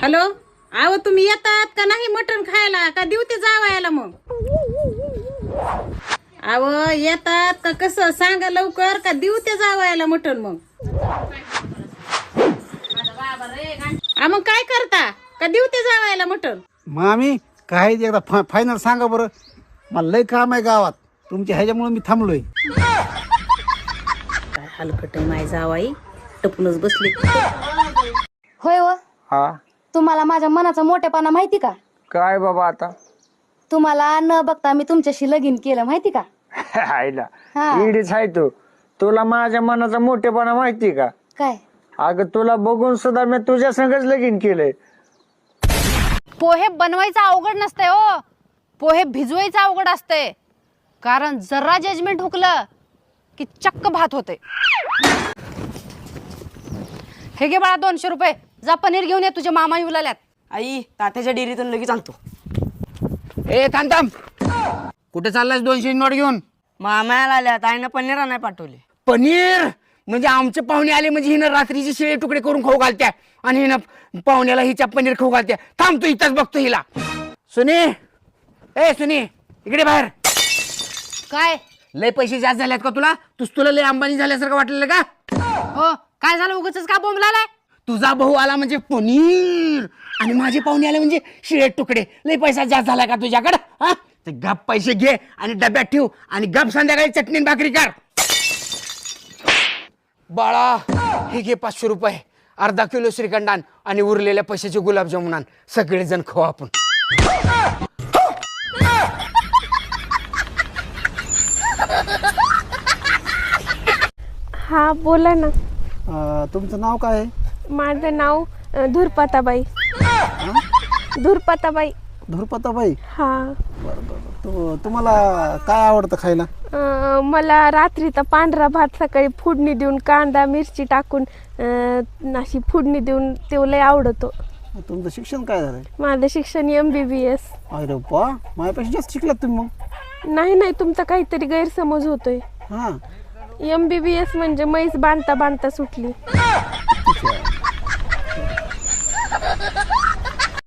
Hello, आहो तुम्ही येतात का नाही मटण खायला का देऊ ते जावायला मग? आहो येतात का कसं सांगा लवकर का देऊ ते जावायला मटण मग? मग काय करता का देऊ ते जावायला मटण? मामी काय एकदा फायनल सांगा बरं, मला लय काम आहे गावात तुमच्या ह्याच्यामुळे मी थांबलोय. काय हलकट आहे माय जावाई, टपूनच बसली. होय व हा तुम्हाला माझ्या मनाचा मोठेपणा माहिती का? काय बाबा आता तुम्हाला न बघता मी तुमच्याशी लगीन केलं माहिती का? आईला हा. इडीच आहे तू. तुला माझ्या मनाचा मोठेपणा माहिती का? काय अगं तुला बघून सुद्धा मी तुझ्या संगच लगीन केलंय. पोहे बनवायचं अवघड नसतंय हो, पोहे भिजवायचं अवघड असतंय. कारण जरा जजमेंट हुकलं की चक्क भात होते. हे घे बाळा 200 रुपये, जा पनीर घेऊन ये, तुझ्या मामा येऊ लागल्यात. आई तात्याच्या डेअरीतून लगेच आणतो. ए थांब थांब, कुठे चाललास 200 नोट घेऊन? मामाला आल्यात, आईनं पनीर आणाय पाठवले. पनीर म्हणजे आमचे पाहुणे आले म्हणजे हिनं रात्रीचे शिळे तुकडे करून खाऊ घालत्या आणि हिनं पाहुण्याला हिच्या पनीर खाऊ घालत्या. थांब तू इथंच बघतो हिला. सुनी, ए सुनी इकडे बाहेर. काय लय पैसे जास्त झाल्यात का तुला? तुला लय अंबानी झाल्यासारखं वाटलेलं का? हो, काय झालं उगाचच का बोंबलालाय? तुझा भाऊ आला म्हणजे पनीर आणि माझे पाहुणे आले म्हणजे शिळे तुकडे. लय पैसा जास्त झाला का तुझ्याकडं? हा, ते गप पैसे घे आणि डब्यात ठेव आणि गप संध्याकाळी चटणी आणि भाकरी कर. बाळा हे घे 500 रुपये, अर्धा किलो श्रीखंडान आणि उरलेल्या पैशाचे गुलाबजामुन आण. सगळेजण खाऊ आपण. हा बोला ना. तुमचं नाव काय आहे? माझं नाव धुरपाताबाई. धुरपाताबाई. धुरपताबाई. हा. तुम्हाला काय आवडतं खायला? मला रात्रीचा पांढरा भात सकाळी फोडणी देऊन कांदा मिरची टाकून अशी फोडणी देऊन ते लय आवडतो. तुमचं शिक्षण काय झालंय? माझं शिक्षण MBBS. अरे वा, माझ्यापेक्षा जास्त शिकलात तुम्ही मग. नाही नाही, तुमचा काहीतरी गैरसमज होतोय. हा MBBS म्हणजे म्हैस बांधता बांधता सुटली. ठीक आहे.